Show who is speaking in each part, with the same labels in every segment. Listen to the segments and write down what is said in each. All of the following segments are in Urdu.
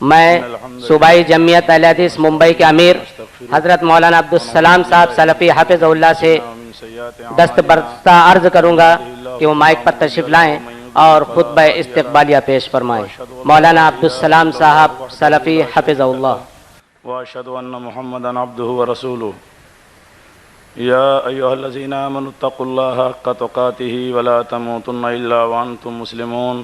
Speaker 1: میں صوبائی جمعیت اہل حدیث ممبئی کے امیر حضرت مولانا عبدالسلام صاحب سلفی حافظ اللہ سے دستبردہ عرض کروں گا کہ وہ مائک پر تشریف لائیں اور خطبہ استقبالیہ پیش فرمائیں۔ مولانا عبدالسلام صاحب سلفی حافظ اللہ۔
Speaker 2: واشهد ان محمدا عبده ورسوله يا ايها الذين امنوا اتقوا الله حق تقاته ولا تموتن الا وانتم مسلمون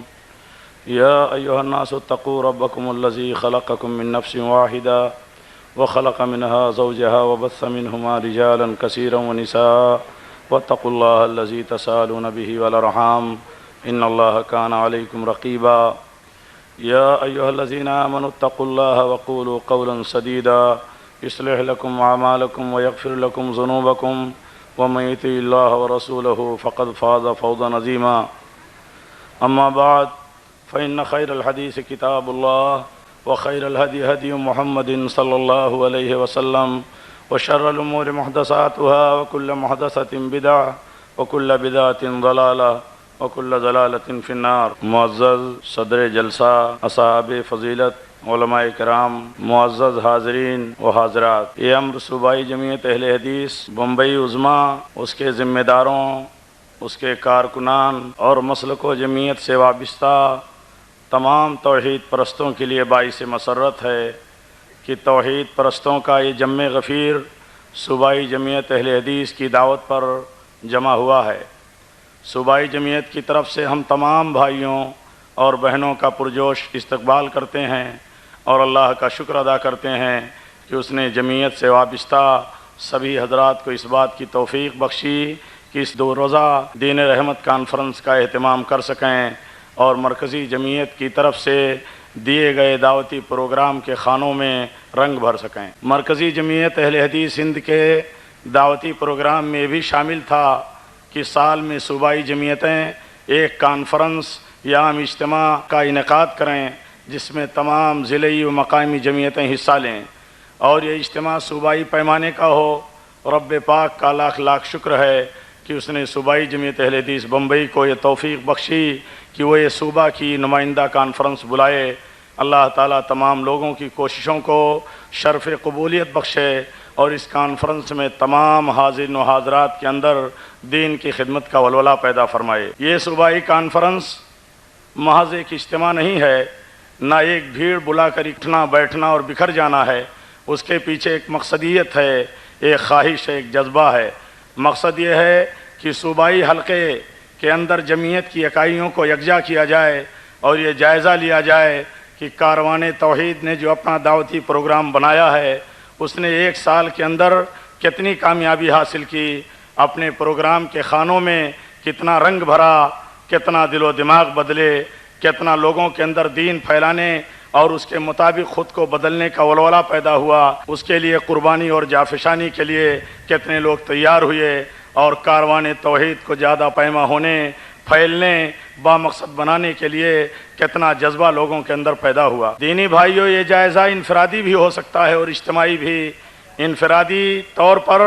Speaker 2: يا ايها الناس اتقوا ربكم الذي خلقكم من نفس واحده وخلق منها زوجها وبث منهما رجالا كثيرا ونساء واتقوا الله الذي تساءلون به والارحام ان الله كان عليكم رقيبا يا أيها الذين آمنوا اتقوا الله وقولوا قولا سديدا يصلح لكم أعمالكم ويغفر لكم ذنوبكم ومن يطع الله ورسوله فقد فاز فوزا عظيما أما بعد فإن خير الحديث كتاب الله وخير الهدي هدي محمد صلى الله عليه وسلم وشر الأمور محدثاتها وكل محدثة بدعة وكل بدعة ضلالة وکل ضلالۃ فی النار۔ معزز صدر جلسہ، اصحاب فضیلت، علماء کرام، معزز حاضرین و حاضرات، یہ امر صوبائی جمعیت اہل حدیث بمبئی عظمیٰ، اس کے ذمہ داروں، اس کے کارکنان اور مسلک و جمعیت سے وابستہ تمام توحید پرستوں کے لیے باعث مسرت ہے کہ توحید پرستوں کا یہ جمع غفیر صوبائی جمعیت اہل حدیث کی دعوت پر جمع ہوا ہے۔ صوبائی جمعیت کی طرف سے ہم تمام بھائیوں اور بہنوں کا پرجوش استقبال کرتے ہیں اور اللہ کا شکر ادا کرتے ہیں کہ اس نے جمعیت سے وابستہ سبھی حضرات کو اس بات کی توفیق بخشی کہ اس 2 روزہ دین رحمت کانفرنس کا اہتمام کر سکیں اور مرکزی جمعیت کی طرف سے دیے گئے دعوتی پروگرام کے خانوں میں رنگ بھر سکیں۔ مرکزی جمعیت اہل حدیث ہند کے دعوتی پروگرام میں بھی شامل تھا کہ سال میں صوبائی جمعیتیں ایک کانفرنس یا عام اجتماع کا انعقاد کریں جس میں تمام ضلعی و مقامی جمعیتیں حصہ لیں اور یہ اجتماع صوبائی پیمانے کا ہو۔ رب پاک کا لاکھ لاکھ شکر ہے کہ اس نے صوبائی جمعیت اہل حدیث بمبئی کو یہ توفیق بخشی کہ وہ یہ صوبہ کی نمائندہ کانفرنس بلائے۔ اللہ تعالیٰ تمام لوگوں کی کوششوں کو شرف قبولیت بخشے اور اس کانفرنس میں تمام حاضرین و حاضرات کے اندر دین کی خدمت کا ولولہ پیدا فرمائے۔ یہ صوبائی کانفرنس محض ایک اجتماع نہیں ہے، نہ ایک بھیڑ بلا کر اٹھنا بیٹھنا اور بکھر جانا ہے، اس کے پیچھے ایک مقصدیت ہے، ایک خواہش ہے، ایک جذبہ ہے۔ مقصد یہ ہے کہ صوبائی حلقے کے اندر جمعیت کی اکائیوں کو یکجا کیا جائے اور یہ جائزہ لیا جائے کہ کاروان توحید نے جو اپنا دعوتی پروگرام بنایا ہے اس نے 1 سال کے اندر کتنی کامیابی حاصل کی، اپنے پروگرام کے خانوں میں کتنا رنگ بھرا، کتنا دل و دماغ بدلے، کتنا لوگوں کے اندر دین پھیلانے اور اس کے مطابق خود کو بدلنے کا ولولہ پیدا ہوا، اس کے لیے قربانی اور جافشانی کے لیے کتنے لوگ تیار ہوئے اور کاروان توحید کو زیادہ پیما ہونے، پھیلنے، با مقصد بنانے کے لیے کتنا جذبہ لوگوں کے اندر پیدا ہوا۔ دینی بھائیوں، یہ جائزہ انفرادی بھی ہو سکتا ہے اور اجتماعی بھی۔ انفرادی طور پر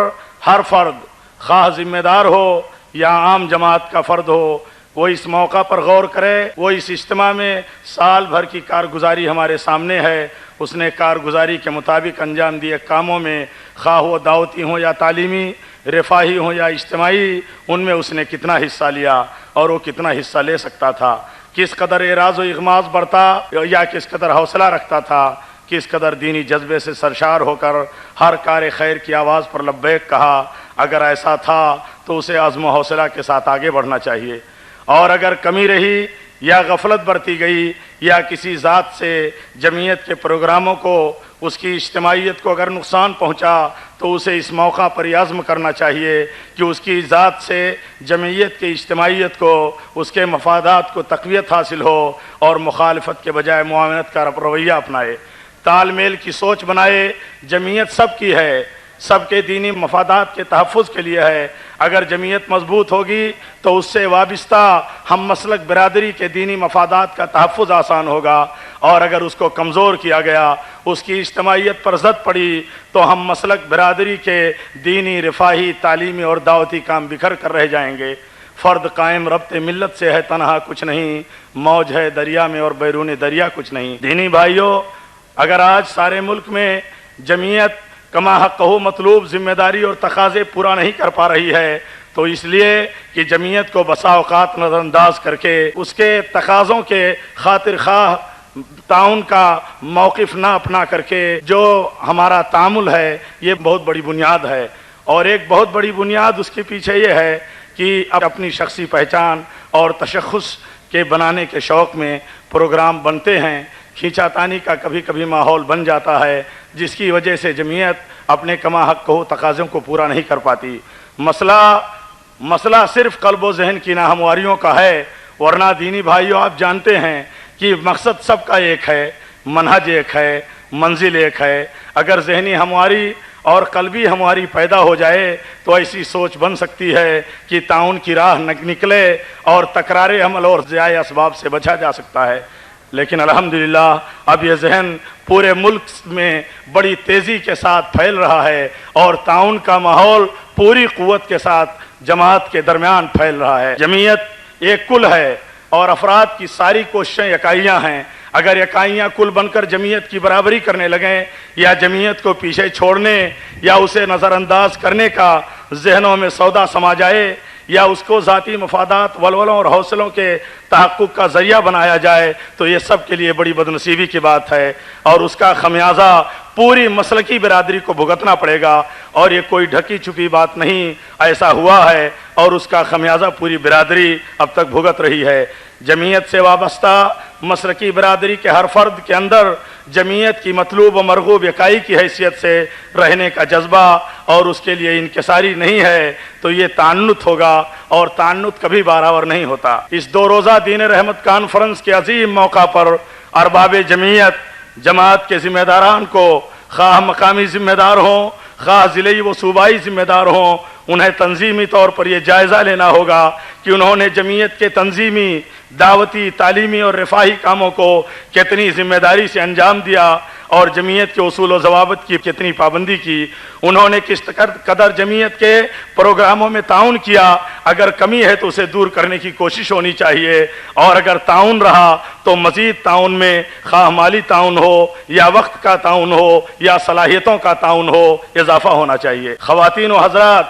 Speaker 2: ہر فرد، خواہ ذمہ دار ہو یا عام جماعت کا فرد ہو، وہ اس موقع پر غور کرے۔ وہ اس اجتماع میں سال بھر کی کارگزاری ہمارے سامنے ہے، اس نے کارگزاری کے مطابق انجام دیے کاموں میں، خواہ وہ دعوتی ہوں یا تعلیمی، رفاہی ہوں یا اجتماعی، ان میں اس نے کتنا حصہ لیا اور وہ کتنا حصہ لے سکتا تھا، کس قدر اعراض و اغماض برتا یا کس قدر حوصلہ رکھتا تھا، کس قدر دینی جذبے سے سرشار ہو کر ہر کار خیر کی آواز پر لبیک کہا۔ اگر ایسا تھا تو اسے عزم و حوصلہ کے ساتھ آگے بڑھنا چاہیے، اور اگر کمی رہی یا غفلت برتی گئی یا کسی ذات سے جمعیت کے پروگراموں کو، اس کی اجتماعیت کو اگر نقصان پہنچا تو اسے اس موقع پر یہ عزم کرنا چاہیے کہ اس کی ذات سے جمعیت کی اجتماعیت کو، اس کے مفادات کو تقویت حاصل ہو اور مخالفت کے بجائے معاونت کا رویہ اپنائے، تال میل کی سوچ بنائے۔ جمعیت سب کی ہے، سب کے دینی مفادات کے تحفظ کے لیے ہے۔ اگر جمعیت مضبوط ہوگی تو اس سے وابستہ ہم مسلک برادری کے دینی مفادات کا تحفظ آسان ہوگا، اور اگر اس کو کمزور کیا گیا، اس کی اجتماعیت پر زد پڑی، تو ہم مسلک برادری کے دینی، رفاہی، تعلیمی اور دعوتی کام بکھر کر رہ جائیں گے۔ فرد قائم ربط ملت سے ہے تنہا کچھ نہیں، موج ہے دریا میں اور بیرون دریا کچھ نہیں۔ دینی بھائیوں، اگر آج سارے ملک میں جمعیت کما حق مطلوب ذمہ داری اور تقاضے پورا نہیں کر پا رہی ہے تو اس لیے کہ جمعیت کو بسا اوقات نظر انداز کر کے اس کے تقاضوں کے خاطر خواہ تعاون کا موقف نہ اپنا کر کے جو ہمارا تعامل ہے یہ بہت بڑی بنیاد ہے، اور ایک بہت بڑی بنیاد اس کے پیچھے یہ ہے کہ اپنی شخصی پہچان اور تشخص کے بنانے کے شوق میں پروگرام بنتے ہیں، کھینچا تانی کا کبھی کبھی ماحول بن جاتا ہے جس کی وجہ سے جمعیت اپنے کما حق تقاضوں کو پورا نہیں کر پاتی۔ مسئلہ صرف قلب و ذہن کی ناہمواریوں کا ہے، ورنہ دینی بھائیوں آپ جانتے ہیں کہ مقصد سب کا ایک ہے، منہج ایک ہے، منزل ایک ہے۔ اگر ذہنی ہمواری اور قلبی ہمواری پیدا ہو جائے تو ایسی سوچ بن سکتی ہے کہ تعاون کی راہ نکلے اور تکرار عمل اور ضیاع اسباب سے بچا جا سکتا ہے، لیکن الحمدللہ اب یہ ذہن پورے ملک میں بڑی تیزی کے ساتھ پھیل رہا ہے اور تعاون کا ماحول پوری قوت کے ساتھ جماعت کے درمیان پھیل رہا ہے۔ جمعیت ایک کل ہے اور افراد کی ساری کوششیں اکائیاں ہیں۔ اگر اکائیاں کل بن کر جمعیت کی برابری کرنے لگیں یا جمعیت کو پیچھے چھوڑنے یا اسے نظر انداز کرنے کا ذہنوں میں سودا سما جائے یا اس کو ذاتی مفادات ولولوں اور حوصلوں کے تحقق کا ذریعہ بنایا جائے تو یہ سب کے لیے بڑی بدنصیبی کی بات ہے اور اس کا خمیازہ پوری مسلکی برادری کو بھگتنا پڑے گا، اور یہ کوئی ڈھکی چھپی بات نہیں، ایسا ہوا ہے اور اس کا خمیازہ پوری برادری اب تک بھگت رہی ہے۔ جمعیت سے وابستہ مسلکی برادری کے ہر فرد کے اندر جمعیت کی مطلوب و مرغوب اکائی کی حیثیت سے رہنے کا جذبہ اور اس کے لیے انکساری نہیں ہے تو یہ تعنت ہوگا، اور تعنت کبھی بارآور نہیں ہوتا۔ اس 2 روزہ دین رحمت کانفرنس کے عظیم موقع پر ارباب جمعیت، جماعت کے ذمہ داران کو، خواہ مقامی ذمہ دار ہوں خواہ ضلعی و صوبائی ذمہ دار ہوں، انہیں تنظیمی طور پر یہ جائزہ لینا ہوگا کہ انہوں نے جمعیت کے تنظیمی، دعوتی، تعلیمی اور رفاہی کاموں کو کتنی ذمہ داری سے انجام دیا اور جمعیت کے اصول و ضوابط کی کتنی پابندی کی، انہوں نے کس قدر جمعیت کے پروگراموں میں تعاون کیا۔ اگر کمی ہے تو اسے دور کرنے کی کوشش ہونی چاہیے، اور اگر تعاون رہا تو مزید تعاون میں خواہ مالی تعاون ہو یا وقت کا تعاون ہو یا صلاحیتوں کا تعاون ہو اضافہ ہونا چاہیے۔ خواتین و حضرات،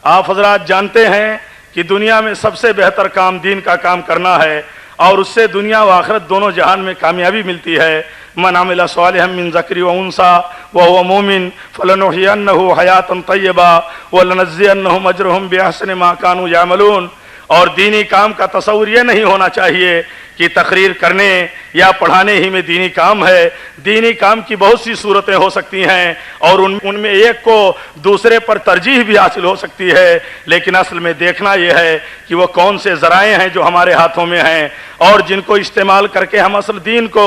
Speaker 2: آپ حضرات جانتے ہیں کہ دنیا میں سب سے بہتر کام دین کا کام کرنا ہے، اور اس سے دنیا و آخرت دونوں جہان میں کامیابی ملتی ہے۔ من عمل صالحا من ذکر و انثی وهو مؤمن فلنحيينه حیاتا طیبہ ولنجزینہم اجرہم بأحسن ما كانوا يعملون۔ اور دینی کام کا تصور یہ نہیں ہونا چاہیے کہ تقریر کرنے یا پڑھانے ہی میں دینی کام ہے۔ دینی کام کی بہت سی صورتیں ہو سکتی ہیں اور ان میں ایک کو دوسرے پر ترجیح بھی حاصل ہو سکتی ہے، لیکن اصل میں دیکھنا یہ ہے کہ وہ کون سے ذرائع ہیں جو ہمارے ہاتھوں میں ہیں اور جن کو استعمال کر کے ہم اصل دین کو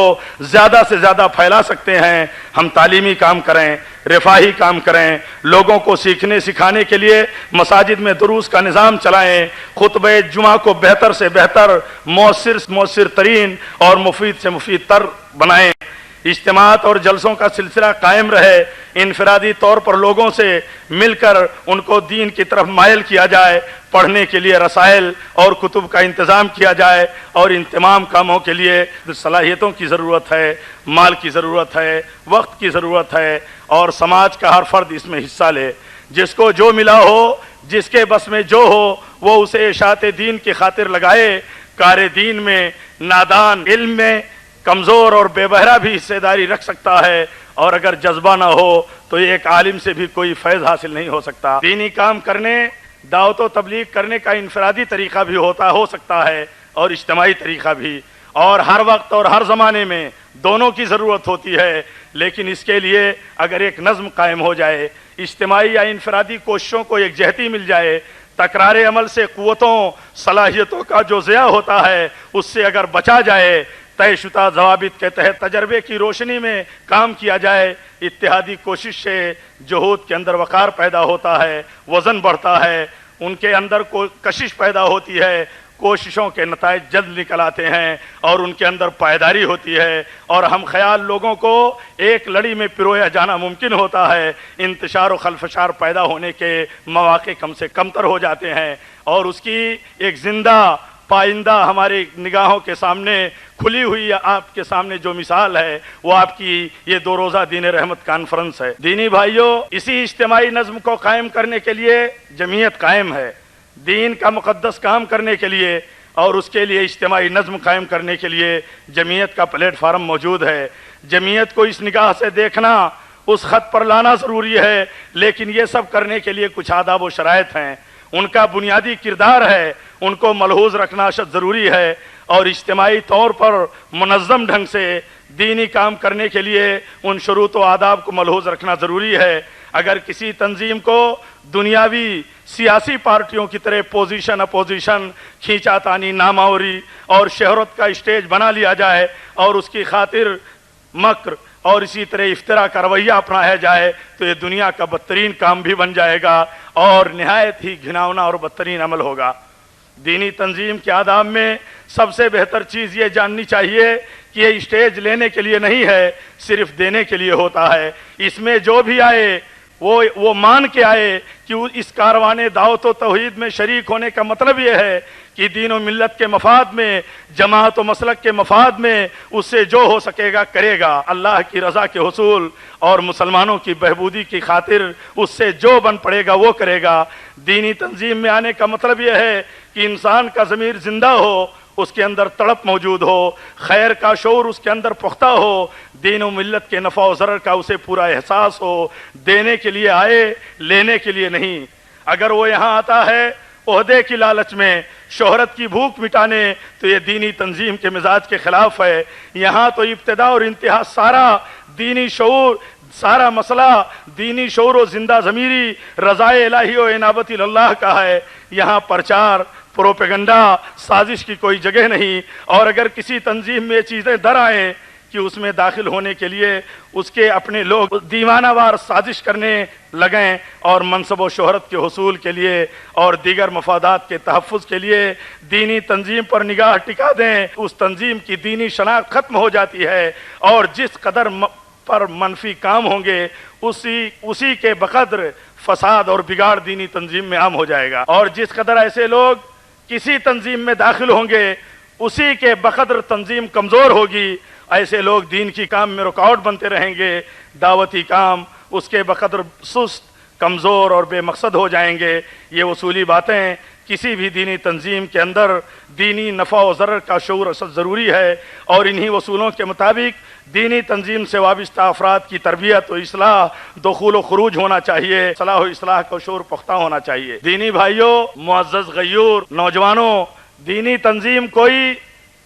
Speaker 2: زیادہ سے زیادہ پھیلا سکتے ہیں۔ ہم تعلیمی کام کریں، رفاہی کام کریں، لوگوں کو سیکھنے سکھانے کے لیے مساجد میں دروس کا نظام چلائیں، خطبہ جمعہ کو بہتر سے بہتر، مؤثر ترین اور مفید سے مفید تر بنائیں، اجتماعات اور جلسوں کا سلسلہ قائم رہے، انفرادی طور پر لوگوں سے مل کر ان کو دین کی طرف مائل کیا جائے، پڑھنے کے لیے رسائل اور کتب کا انتظام کیا جائے، اور ان تمام کاموں کے لیے صلاحیتوں کی ضرورت ہے، مال کی ضرورت ہے، وقت کی ضرورت ہے، اور سماج کا ہر فرد اس میں حصہ لے۔ جس کو جو ملا ہو، جس کے بس میں جو ہو، وہ اسے اشاعت دین کی خاطر لگائے۔ کار دین میں نادان، علم میں کمزور اور بے بہرا بھی حصے داری رکھ سکتا ہے، اور اگر جذبہ نہ ہو تو ایک عالم سے بھی کوئی فیض حاصل نہیں ہو سکتا۔ دینی کام کرنے، دعوت و تبلیغ کرنے کا انفرادی طریقہ بھی ہو سکتا ہے اور اجتماعی طریقہ بھی، اور ہر وقت اور ہر زمانے میں دونوں کی ضرورت ہوتی ہے، لیکن اس کے لیے اگر ایک نظم قائم ہو جائے، اجتماعی یا انفرادی کوششوں کو ایک جہتی مل جائے، تکرار عمل سے قوتوں، صلاحیتوں کا جو ضیاع ہوتا ہے اس سے اگر بچا جائے، طے شدہ ضوابط کے تحت تجربے کی روشنی میں کام کیا جائے، اتحادی کوشش سے جہود کے اندر وقار پیدا ہوتا ہے، وزن بڑھتا ہے، ان کے اندر کشش پیدا ہوتی ہے، کوششوں کے نتائج جلد نکل آتے ہیں اور ان کے اندر پائیداری ہوتی ہے، اور ہم خیال لوگوں کو ایک لڑی میں پرویا جانا ممکن ہوتا ہے، انتشار و خلفشار پیدا ہونے کے مواقع کم سے کم تر ہو جاتے ہیں، اور اس کی ایک زندہ پائندہ ہماری نگاہوں کے سامنے کھلی ہوئی آپ کے سامنے جو مثال ہے وہ آپ کی یہ 2 روزہ دین رحمت کانفرنس ہے۔ دینی بھائیوں، اسی اجتماعی نظم کو قائم کرنے کے لیے جمعیت قائم ہے۔ دین کا مقدس کام کرنے کے لیے اور اس کے لیے اجتماعی نظم قائم کرنے کے لیے جمعیت کا پلیٹ فارم موجود ہے۔ جمعیت کو اس نگاہ سے دیکھنا، اس خط پر لانا ضروری ہے، لیکن یہ سب کرنے کے لیے کچھ آداب و شرائط ہیں، ان کا بنیادی کردار ہے، ان کو ملحوظ رکھنا اشد ضروری ہے، اور اجتماعی طور پر منظم ڈھنگ سے دینی کام کرنے کے لیے ان شروط و آداب کو ملحوظ رکھنا ضروری ہے۔ اگر کسی تنظیم کو دنیاوی سیاسی پارٹیوں کی طرح پوزیشن اپوزیشن، کھینچا تانی، ناموری اور شہرت کا اسٹیج بنا لیا جائے اور اس کی خاطر مکر اور اسی طرح افطرا کا رویہ اپنایا جائے تو یہ دنیا کا بدترین کام بھی بن جائے گا اور نہایت ہی گھناؤنا اور بدترین عمل ہوگا۔ دینی تنظیم کے آداب میں سب سے بہتر چیز یہ جاننی چاہیے کہ یہ اسٹیج لینے کے لیے نہیں ہے، صرف دینے کے لیے ہوتا ہے۔ اس میں جو بھی آئے وہ مان کے آئے کہ اس کاروان دعوت و توحید میں شریک ہونے کا مطلب یہ ہے کہ دین و ملت کے مفاد میں، جماعت و مسلک کے مفاد میں اس سے جو ہو سکے گا کرے گا، اللہ کی رضا کے حصول اور مسلمانوں کی بہبودی کی خاطر اس سے جو بن پڑے گا وہ کرے گا۔ دینی تنظیم میں آنے کا مطلب یہ ہے کہ انسان کا ضمیر زندہ ہو، اس کے اندر تڑپ موجود ہو، خیر کا شعور اس کے اندر پختہ ہو، دین و ملت کے نفع و ضرر کا اسے پورا احساس ہو، دینے کے لیے آئے، لینے کے لیے نہیں۔ اگر وہ یہاں آتا ہے عہدے کی لالچ میں، شہرت کی بھوک مٹانے، تو یہ دینی تنظیم کے مزاج کے خلاف ہے۔ یہاں تو ابتدا اور انتہا سارا دینی شعور، سارا مسئلہ دینی شعور و زندہ ضمیری رضائے الہی و انابت اللہ کا ہے۔ یہاں پرچار، پروپیگنڈا، سازش کی کوئی جگہ نہیں، اور اگر کسی تنظیم میں یہ چیزیں در آئیں کہ اس میں داخل ہونے کے لیے اس کے اپنے لوگ دیوانہ وار سازش کرنے لگیں اور منصب و شہرت کے حصول کے لیے اور دیگر مفادات کے تحفظ کے لیے دینی تنظیم پر نگاہ ٹکا دیں، اس تنظیم کی دینی شناخت ختم ہو جاتی ہے، اور جس قدر پر منفی کام ہوں گے اسی کے بقدر فساد اور بگاڑ دینی تنظیم میں عام ہو جائے گا، اور جس قدر ایسے لوگ کسی تنظیم میں داخل ہوں گے اسی کے بقدر تنظیم کمزور ہوگی۔ ایسے لوگ دین کی کام میں رکاوٹ بنتے رہیں گے، دعوتی کام اس کے بقدر سست، کمزور اور بے مقصد ہو جائیں گے۔ یہ اصولی باتیں کسی بھی دینی تنظیم کے اندر دینی نفع و ضرر کا شعور اصل ضروری ہے، اور انہی اصولوں کے مطابق دینی تنظیم سے وابستہ افراد کی تربیت و اصلاح، دخول و خروج ہونا چاہیے، صلاح و اصلاح کا شعور پختہ ہونا چاہیے۔ دینی بھائیوں، معزز غیور نوجوانوں، دینی تنظیم کوئی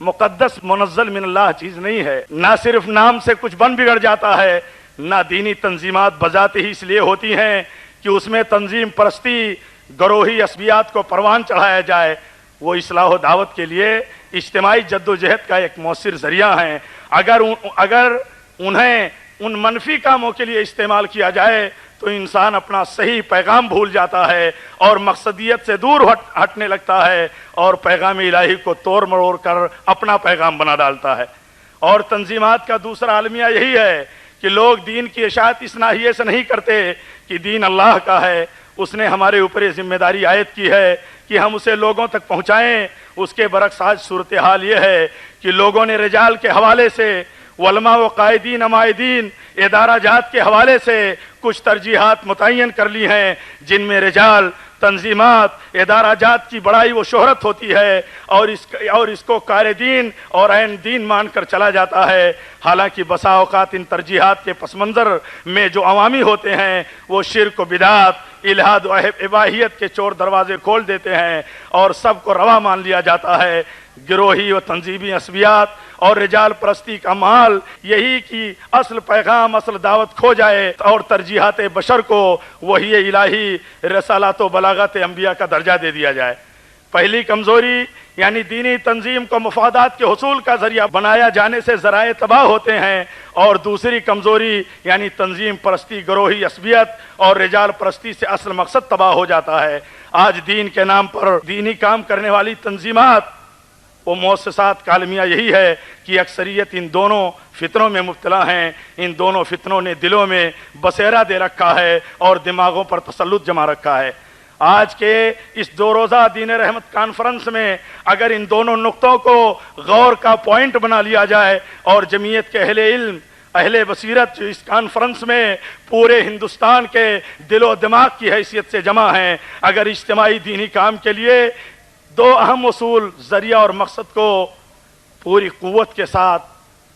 Speaker 2: مقدس منزل من اللہ چیز نہیں ہے، نہ صرف نام سے کچھ بن بگڑ جاتا ہے، نہ دینی تنظیمات بذات ہی اس لیے ہوتی ہیں کہ اس میں تنظیم پرستی، گروہی عصبیات کو پروان چڑھایا جائے۔ وہ اصلاح و دعوت کے لیے اجتماعی جد و جہد کا ایک مؤثر ذریعہ ہیں۔ اگر انہیں ان منفی کاموں کے لیے استعمال کیا جائے تو انسان اپنا صحیح پیغام بھول جاتا ہے اور مقصدیت سے دور ہٹنے لگتا ہے اور پیغام الہی کو توڑ مروڑ کر اپنا پیغام بنا ڈالتا ہے۔ اور تنظیمات کا دوسرا المیہ یہی ہے کہ لوگ دین کی اشاعت اس ناحیے سے نہیں کرتے کہ دین اللہ کا ہے، اس نے ہمارے اوپر یہ ذمہ داری عائد کی ہے کہ ہم اسے لوگوں تک پہنچائیں۔ اس کے برعکس آج صورتحال یہ ہے کہ لوگوں نے رجال کے حوالے سے، علماء و قائدین عمائدین، ادارہ جات کے حوالے سے کچھ ترجیحات متعین کر لی ہیں جن میں رجال، تنظیمات، ادارہ جات کی بڑائی و شہرت ہوتی ہے، اور اس کو کار دین اور عین دین مان کر چلا جاتا ہے۔ حالانکہ بسا اوقات ان ترجیحات کے پس منظر میں جو عوامی ہوتے ہیں وہ شرک و بدعت، الہاد و اباحیت کے چور دروازے کھول دیتے ہیں اور سب کو روا مان لیا جاتا ہے۔ گروہی و تنظیمی عصبیات اور رجال پرستی کا مال یہی کہ اصل پیغام، اصل دعوت کھو جائے اور ترجیحات بشر کو وحی الہی، رسالات و بلاغت انبیاء کا درجہ دے دیا جائے۔ پہلی کمزوری یعنی دینی تنظیم کو مفادات کے حصول کا ذریعہ بنایا جانے سے ذرائع تباہ ہوتے ہیں، اور دوسری کمزوری یعنی تنظیم پرستی، گروہی عصبیت اور رجال پرستی سے اصل مقصد تباہ ہو جاتا ہے۔ آج دین کے نام پر دینی کام کرنے والی تنظیمات وہ مؤسسات کا المیہ یہی ہے کہ اکثریت ان دونوں فتنوں میں مبتلا ہیں۔ ان دونوں فتنوں نے دلوں میں بسیرا دے رکھا ہے اور دماغوں پر تسلط جما رکھا ہے۔ آج کے اس 2 روزہ دین رحمت کانفرنس میں اگر ان دونوں نقطوں کو غور کا پوائنٹ بنا لیا جائے اور جمعیت کے اہل علم اہل بصیرت جو اس کانفرنس میں پورے ہندوستان کے دل و دماغ کی حیثیت سے جمع ہیں، اگر اجتماعی دینی کام کے لیے 2 اہم اصول ذریعہ اور مقصد کو پوری قوت کے ساتھ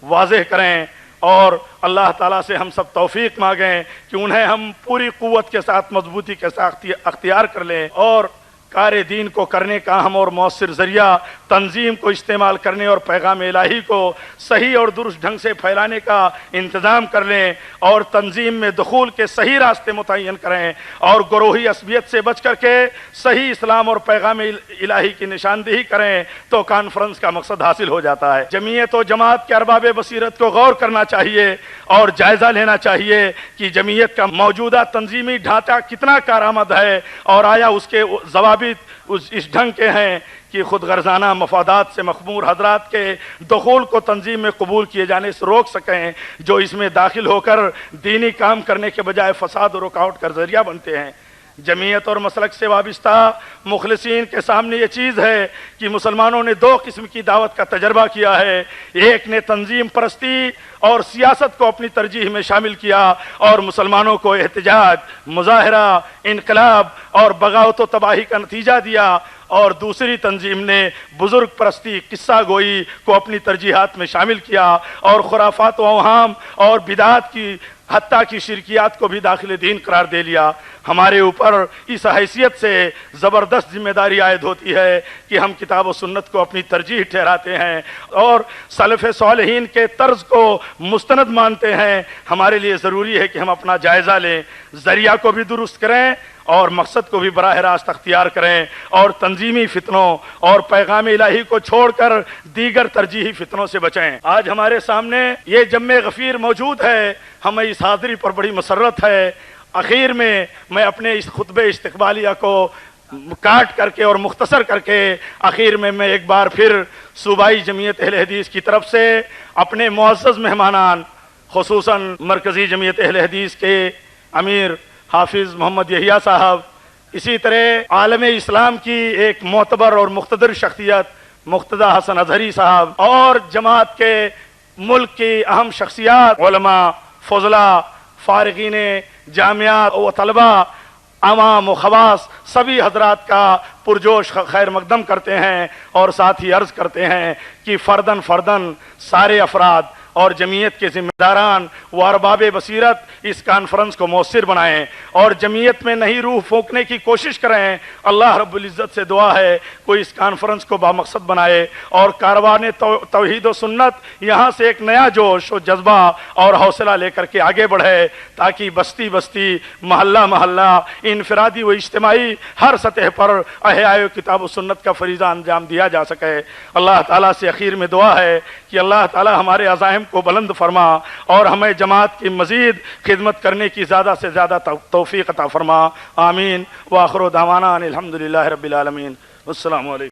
Speaker 2: واضح کریں اور اللہ تعالیٰ سے ہم سب توفیق مانگیں کہ انہیں ہم پوری قوت کے ساتھ مضبوطی کے ساتھ اختیار کر لیں اور کار دین کو کرنے کا اہم اور مؤثر ذریعہ تنظیم کو استعمال کرنے اور پیغام الہی کو صحیح اور درست ڈھنگ سے پھیلانے کا انتظام کر لیں اور تنظیم میں دخول کے صحیح راستے متعین کریں اور گروہی عصبیت سے بچ کر کے صحیح اسلام اور پیغام الہی کی نشاندہی کریں تو کانفرنس کا مقصد حاصل ہو جاتا ہے۔ جمعیت و جماعت کے ارباب بصیرت کو غور کرنا چاہیے اور جائزہ لینا چاہیے کہ جمعیت کا موجودہ تنظیمی ڈھانچہ کتنا کارآمد ہے اور آیا اس کے ضوابط اس ڈھنگ کے ہیں کہ خود غرضانہ مفادات سے مخمور حضرات کے دخول کو تنظیم میں قبول کیے جانے سے روک سکیں، جو اس میں داخل ہو کر دینی کام کرنے کے بجائے فساد اور رکاوٹ کا ذریعہ بنتے ہیں۔ جمعیت اور مسلک سے وابستہ مخلصین کے سامنے یہ چیز ہے کہ مسلمانوں نے 2 قسم کی دعوت کا تجربہ کیا ہے۔ ایک نے تنظیم پرستی اور سیاست کو اپنی ترجیح میں شامل کیا اور مسلمانوں کو احتجاج، مظاہرہ، انقلاب اور بغاوت و تباہی کا نتیجہ دیا، اور دوسری تنظیم نے بزرگ پرستی، قصہ گوئی کو اپنی ترجیحات میں شامل کیا اور خرافات و اوہام اور بدعات کی حتیٰ کی شرکیات کو بھی داخل دین قرار دے لیا۔ ہمارے اوپر اس حیثیت سے زبردست ذمہ داری عائد ہوتی ہے کہ ہم کتاب و سنت کو اپنی ترجیح ٹھہراتے ہیں اور سلف صالحین کے طرز کو مستند مانتے ہیں۔ ہمارے لیے ضروری ہے کہ ہم اپنا جائزہ لیں، ذریعہ کو بھی درست کریں اور مقصد کو بھی براہ راست اختیار کریں اور تنظیمی فتنوں اور پیغام الہی کو چھوڑ کر دیگر ترجیحی فتنوں سے بچیں۔ آج ہمارے سامنے یہ جمع غفیر موجود ہے، ہمیں اس حاضری پر بڑی مسرت ہے۔ اخیر میں میں اپنے اس خطبہ استقبالیہ کو کاٹ کر کے اور مختصر کر کے اخیر میں ایک بار پھر صوبائی جمعیت اہل حدیث کی طرف سے اپنے معزز مہمانان، خصوصاً مرکزی جمعیت اہل حدیث کے امیر حافظ محمد یحییٰ صاحب، اسی طرح عالم اسلام کی ایک معتبر اور مقتدر شخصیت مقتدی حسن اظہری صاحب اور جماعت کے ملک کی اہم شخصیات، علماء، فضلاء، فارغین جامعات و طلباء، عوام و خواص، سبھی حضرات کا پرجوش خیر مقدم کرتے ہیں اور ساتھ ہی عرض کرتے ہیں کہ فردن سارے افراد اور جمعیت کے ذمہ داران و ارباب بصیرت اس کانفرنس کو مؤثر بنائیں اور جمعیت میں نئی روح پھونکنے کی کوشش کریں۔ اللہ رب العزت سے دعا ہے کوئی اس کانفرنس کو بامقصد بنائے اور کاروان توحید و سنت یہاں سے ایک نیا جوش و جذبہ اور حوصلہ لے کر کے آگے بڑھے تاکہ بستی بستی، محلہ محلہ، انفرادی و اجتماعی ہر سطح پر احیاء کتاب و سنت کا فریضہ انجام دیا جا سکے۔ اللہ تعالیٰ سے اخیر میں دعا ہے کہ اللہ تعالیٰ ہمارے عزائم کو بلند فرما اور ہمیں جماعت کی مزید خدمت کرنے کی زیادہ سے زیادہ توفیق عطا فرما۔ آمین۔ وآخر دعوانا ان الحمدللہ رب العالمین۔ السلام علیکم۔